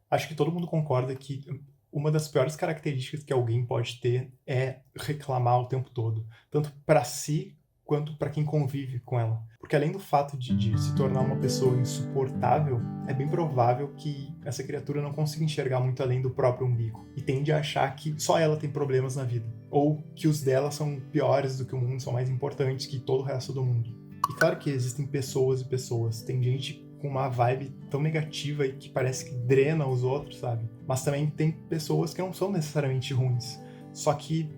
Acho que todo mundo concorda que uma das piores características que alguém pode ter é reclamar o tempo todo, tanto para si quanto para quem convive com ela. Porque além do fato de se tornar uma pessoa insuportável, é bem provável que essa criatura não consiga enxergar muito além do próprio umbigo e tende a achar que só ela tem problemas na vida, ou que os dela são piores do que o mundo, são mais importantes que todo o resto do mundo. E claro que existem pessoas e pessoas. Tem gente com uma vibe tão negativa e que parece que drena os outros, sabe? Mas também tem pessoas que não são necessariamente ruins, só que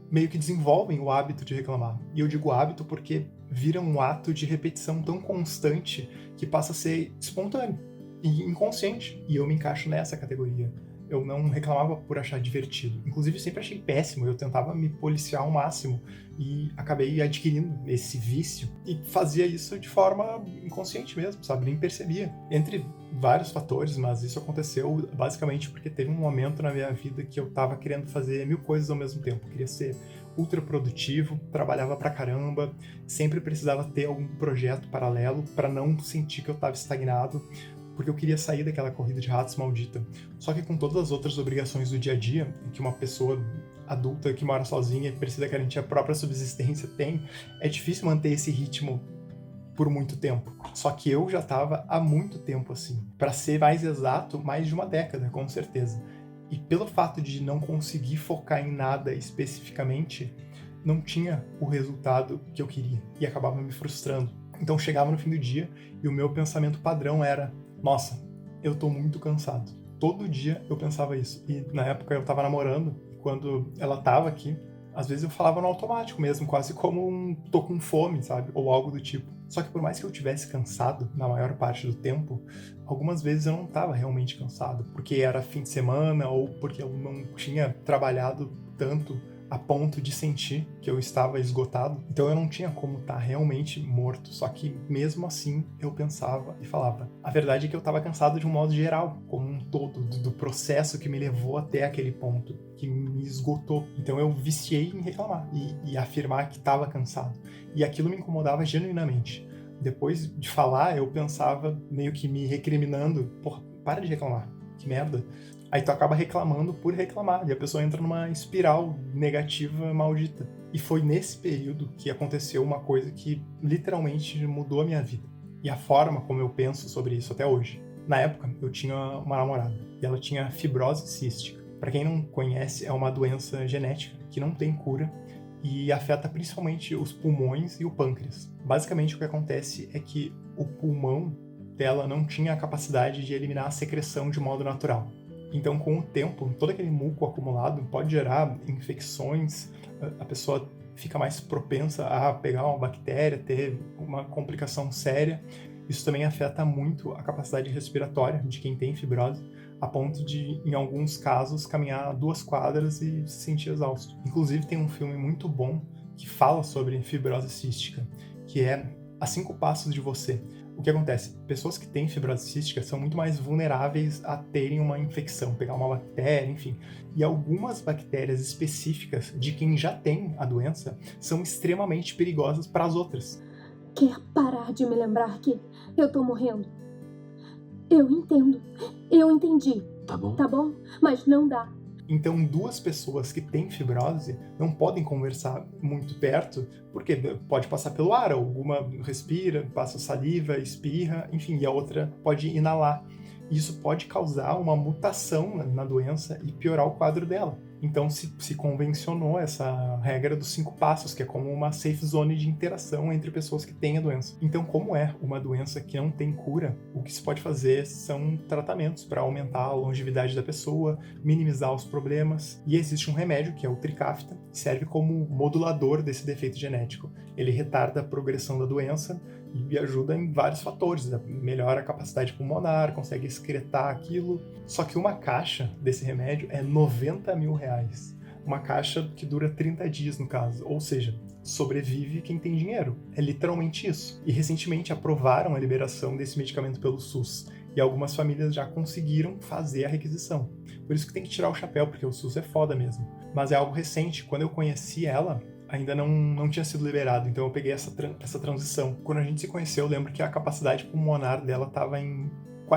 meio que desenvolvem o hábito de reclamar. E eu digo hábito porque vira um ato de repetição tão constante que passa a ser espontâneo e inconsciente. E eu me encaixo nessa categoria. Eu não reclamava por achar divertido. Inclusive, sempre achei péssimo. Eu tentava me policiar ao máximo e acabei adquirindo esse vício e fazia isso de forma inconsciente mesmo, sabe? Nem percebia. Entre vários fatores, mas isso aconteceu basicamente porque teve um momento na minha vida que eu tava querendo fazer 1000 coisas ao mesmo tempo. Eu queria ser ultra produtivo, trabalhava pra caramba, sempre precisava ter algum projeto paralelo para não sentir que eu tava estagnado, porque eu queria sair daquela corrida de ratos maldita. Só que com todas as outras obrigações do dia a dia, que uma pessoa adulta que mora sozinha e precisa garantir a própria subsistência tem, é difícil manter esse ritmo por muito tempo. Só que eu já estava há muito tempo assim. Para ser mais exato, mais de uma década, com certeza. E pelo fato de não conseguir focar em nada especificamente, não tinha o resultado que eu queria e acabava me frustrando. Então chegava no fim do dia e o meu pensamento padrão era: nossa, eu tô muito cansado. Todo dia eu pensava isso. E na época eu tava namorando, e quando ela tava aqui, às vezes eu falava no automático mesmo, quase como um tô com fome, sabe? Ou algo do tipo. Só que por mais que eu tivesse cansado na maior parte do tempo, algumas vezes eu não tava realmente cansado, porque era fim de semana ou porque eu não tinha trabalhado tanto a ponto de sentir que eu estava esgotado. Então eu não tinha como estar realmente morto. Só que mesmo assim eu pensava e falava. A verdade é que eu estava cansado de um modo geral, como um todo, do processo que me levou até aquele ponto, que me esgotou. Então eu viciei em reclamar e afirmar que estava cansado. E aquilo me incomodava genuinamente. Depois de falar, eu pensava meio que me recriminando: porra, para de reclamar, que merda. Aí tu acaba reclamando por reclamar, e a pessoa entra numa espiral negativa maldita. E foi nesse período que aconteceu uma coisa que literalmente mudou a minha vida. E a forma como eu penso sobre isso até hoje. Na época, eu tinha uma namorada, e ela tinha fibrose cística. Para quem não conhece, é uma doença genética que não tem cura e afeta principalmente os pulmões e o pâncreas. Basicamente, o que acontece é que o pulmão dela não tinha a capacidade de eliminar a secreção de modo natural. Então, com o tempo, todo aquele muco acumulado pode gerar infecções, a pessoa fica mais propensa a pegar uma bactéria, ter uma complicação séria. Isso também afeta muito a capacidade respiratória de quem tem fibrose, a ponto de, em alguns casos, caminhar 2 quadras e se sentir exausto. Inclusive, tem um filme muito bom que fala sobre fibrose cística, que é A 5 Passos de Você. O que acontece? Pessoas que têm fibrose cística são muito mais vulneráveis a terem uma infecção, pegar uma bactéria, enfim. E algumas bactérias específicas de quem já tem a doença são extremamente perigosas para as outras. Quer parar de me lembrar que eu tô morrendo? Eu entendo. Eu entendi, Tá bom? tá bom? Mas não dá. Então, 2 pessoas que têm fibrose não podem conversar muito perto, porque pode passar pelo ar, alguma respira, passa saliva, espirra, enfim, e a outra pode inalar. Isso pode causar uma mutação na doença e piorar o quadro dela. Então se convencionou essa regra dos 5 passos, que é como uma safe zone de interação entre pessoas que têm a doença. Então, como é uma doença que não tem cura, o que se pode fazer são tratamentos para aumentar a longevidade da pessoa, minimizar os problemas. E existe um remédio, que é o Trikafta, que serve como modulador desse defeito genético. Ele retarda a progressão da doença e ajuda em vários fatores, né? Melhora a capacidade pulmonar, consegue excretar aquilo. Só que uma caixa desse remédio é R$ 90.000. Uma caixa que dura 30 dias, no caso. Ou seja, sobrevive quem tem dinheiro. É literalmente isso. E recentemente aprovaram a liberação desse medicamento pelo SUS. E algumas famílias já conseguiram fazer a requisição. Por isso que tem que tirar o chapéu, porque o SUS é foda mesmo. Mas é algo recente. Quando eu conheci ela, ainda não tinha sido liberado, então eu peguei essa transição. Quando a gente se conheceu, eu lembro que a capacidade pulmonar dela estava em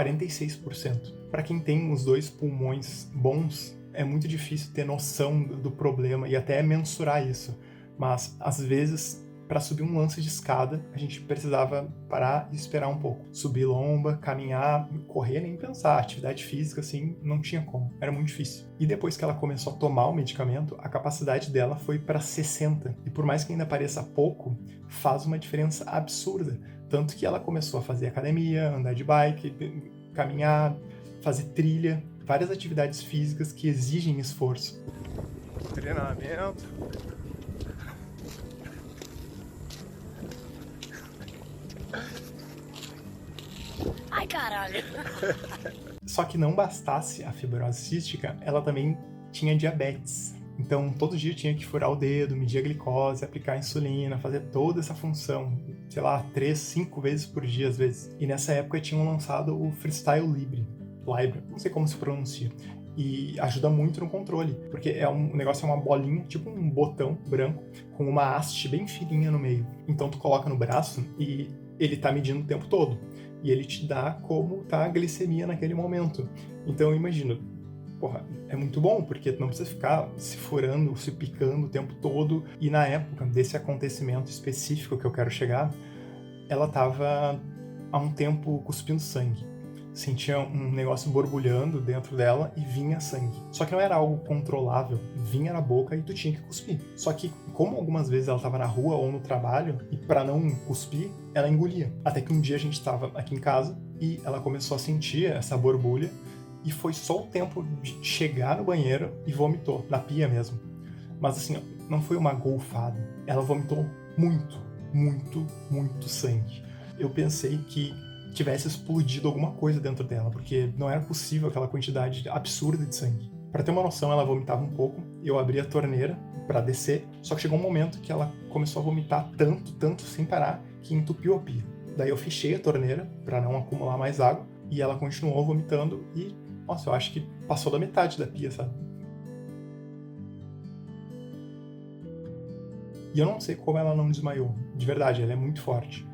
46%. Para quem tem os 2 pulmões bons, é muito difícil ter noção do problema e até mensurar isso. Mas, às vezes, para subir um lance de escada, a gente precisava parar e esperar um pouco. Subir lomba, caminhar, correr, nem pensar. Atividade física, assim, não tinha como. Era muito difícil. E depois que ela começou a tomar o medicamento, a capacidade dela foi para 60. E por mais que ainda pareça pouco, faz uma diferença absurda. Tanto que ela começou a fazer academia, andar de bike, caminhar, fazer trilha, várias atividades físicas que exigem esforço. Treinamento. Ai, caralho. Só que não bastasse a fibrose cística, ela também tinha diabetes. Então, todo dia tinha que furar o dedo, medir a glicose, aplicar insulina, fazer toda essa função, sei lá, 3, 5 vezes por dia às vezes. E nessa época tinham lançado o Freestyle Libre, não sei como se pronuncia, e ajuda muito no controle, porque o negócio é uma bolinha, tipo um botão branco, com uma haste bem fininha no meio. Então tu coloca no braço e ele tá medindo o tempo todo. E ele te dá como tá a glicemia naquele momento. Então imagina, porra, é muito bom, porque tu não precisa ficar se furando, se picando o tempo todo. E na época desse acontecimento específico que eu quero chegar, ela tava há um tempo cuspindo sangue. Sentia um negócio borbulhando dentro dela e vinha sangue. Só que não era algo controlável, vinha na boca e tu tinha que cuspir. Só que, como algumas vezes ela estava na rua ou no trabalho, e para não cuspir, ela engolia. Até que um dia a gente estava aqui em casa e ela começou a sentir essa borbulha e foi só o tempo de chegar no banheiro e vomitou, na pia mesmo. Mas assim, não foi uma golfada. Ela vomitou muito, muito, muito sangue. Eu pensei que tivesse explodido alguma coisa dentro dela, porque não era possível aquela quantidade absurda de sangue. Para ter uma noção, ela vomitava um pouco, eu abri a torneira para descer, só que chegou um momento que ela começou a vomitar tanto, sem parar, que entupiu a pia. Daí eu fechei a torneira para não acumular mais água, e ela continuou vomitando e, nossa, eu acho que passou da metade da pia, sabe? E eu não sei como ela não desmaiou, de verdade, ela é muito forte.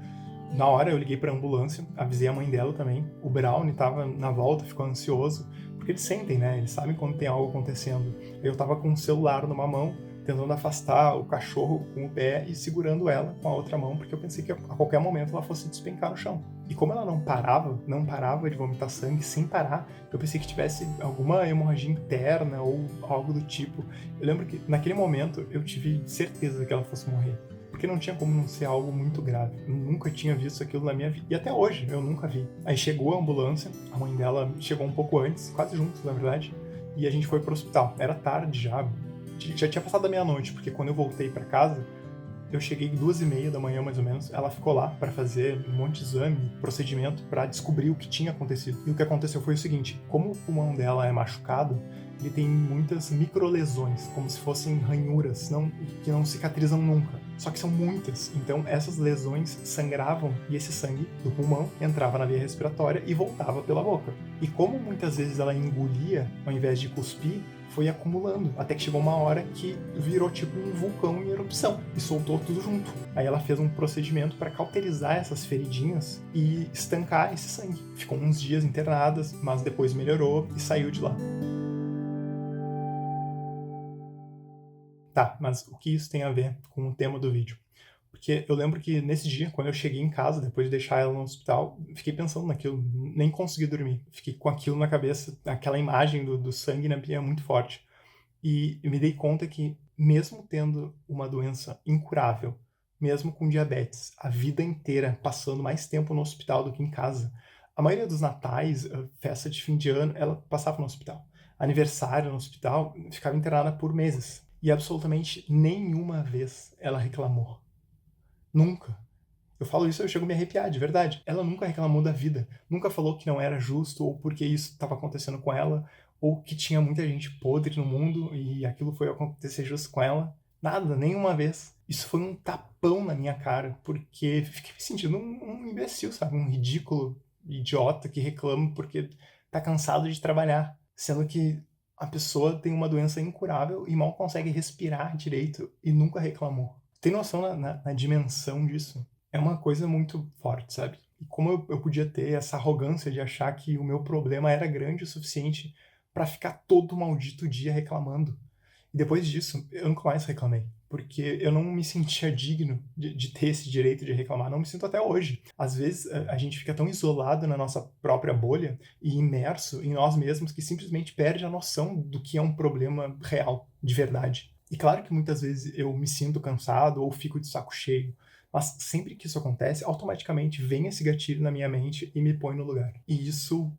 Na hora eu liguei pra ambulância, avisei a mãe dela também. O Brownie tava na volta, ficou ansioso, porque eles sentem, né? Eles sabem quando tem algo acontecendo. Eu tava com o celular numa mão, tentando afastar o cachorro com o pé e segurando ela com a outra mão, porque eu pensei que a qualquer momento ela fosse despencar no chão. E como ela não parava de vomitar sangue sem parar, eu pensei que tivesse alguma hemorragia interna ou algo do tipo. Eu lembro que naquele momento eu tive certeza que ela fosse morrer. Porque não tinha como não ser algo muito grave. Eu nunca tinha visto aquilo na minha vida. E até hoje, eu nunca vi. Aí chegou a ambulância, a mãe dela chegou um pouco antes, quase juntos, na verdade, e a gente foi pro hospital. Era tarde já tinha passado da meia-noite, porque quando eu voltei pra casa, eu cheguei 2h30 da manhã, mais ou menos. Ela ficou lá para fazer um monte de exame, procedimento, para descobrir o que tinha acontecido. E o que aconteceu foi o seguinte: como o pulmão dela é machucado, ele tem muitas microlesões, como se fossem ranhuras, que não cicatrizam nunca. Só que são muitas. Então essas lesões sangravam e esse sangue do pulmão entrava na via respiratória e voltava pela boca. E como muitas vezes ela engolia ao invés de cuspir, foi acumulando, até que chegou uma hora que virou tipo um vulcão em erupção e soltou tudo junto. Aí ela fez um procedimento para cauterizar essas feridinhas e estancar esse sangue. Ficou uns dias internada, mas depois melhorou e saiu de lá. Tá, mas o que isso tem a ver com o tema do vídeo? Porque eu lembro que nesse dia, quando eu cheguei em casa, depois de deixar ela no hospital, fiquei pensando naquilo, nem consegui dormir. Fiquei com aquilo na cabeça, aquela imagem do sangue na pia é muito forte. E me dei conta que, mesmo tendo uma doença incurável, mesmo com diabetes, a vida inteira passando mais tempo no hospital do que em casa, a maioria dos natais, festa de fim de ano, ela passava no hospital. Aniversário no hospital, ficava internada por meses. E absolutamente nenhuma vez ela reclamou. Nunca. Eu falo isso, eu chego a me arrepiar, de verdade. Ela nunca reclamou da vida. Nunca falou que não era justo, ou porque isso estava acontecendo com ela, ou que tinha muita gente podre no mundo e aquilo foi acontecer justo com ela. Nada, nenhuma vez. Isso foi um tapão na minha cara, porque fiquei me sentindo um imbecil, sabe? Um ridículo idiota que reclama porque tá cansado de trabalhar. Sendo que a pessoa tem uma doença incurável e mal consegue respirar direito e nunca reclamou. Tem noção na dimensão disso? É uma coisa muito forte, sabe? E como eu podia ter essa arrogância de achar que o meu problema era grande o suficiente para ficar todo maldito dia reclamando. E depois disso, eu nunca mais reclamei, porque eu não me sentia digno de ter esse direito de reclamar, não me sinto até hoje. Às vezes, a gente fica tão isolado na nossa própria bolha e imerso em nós mesmos que simplesmente perde a noção do que é um problema real, de verdade. E claro que muitas vezes eu me sinto cansado ou fico de saco cheio, mas sempre que isso acontece, automaticamente vem esse gatilho na minha mente e me põe no lugar. E isso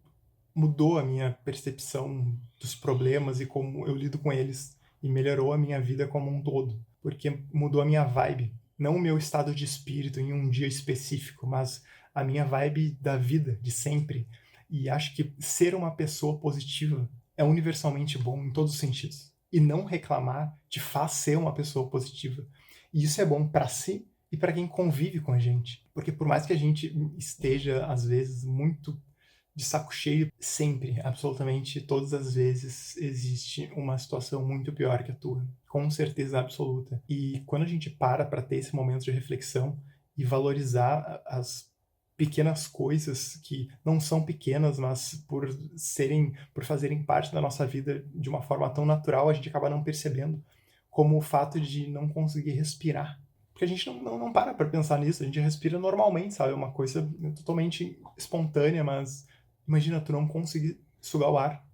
mudou a minha percepção dos problemas e como eu lido com eles, e melhorou a minha vida como um todo, porque mudou a minha vibe, não o meu estado de espírito em um dia específico, mas a minha vibe da vida, de sempre. E acho que ser uma pessoa positiva é universalmente bom em todos os sentidos. E não reclamar te faz ser uma pessoa positiva. E isso é bom para si e para quem convive com a gente. Porque por mais que a gente esteja, às vezes, muito de saco cheio, sempre, absolutamente todas as vezes, existe uma situação muito pior que a tua, com certeza absoluta. E quando a gente para ter esse momento de reflexão e valorizar as pequenas coisas que não são pequenas, mas por fazerem parte da nossa vida de uma forma tão natural, a gente acaba não percebendo, como o fato de não conseguir respirar. Porque a gente não para pra pensar nisso, a gente respira normalmente, sabe? É uma coisa totalmente espontânea, mas imagina tu não conseguir sugar o ar.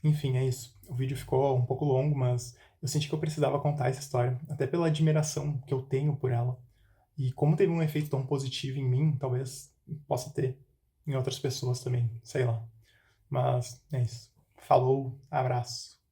Enfim, é isso. O vídeo ficou um pouco longo, mas eu senti que eu precisava contar essa história, até pela admiração que eu tenho por ela. E como teve um efeito tão positivo em mim, talvez possa ter em outras pessoas também, sei lá. Mas é isso. Falou, abraço.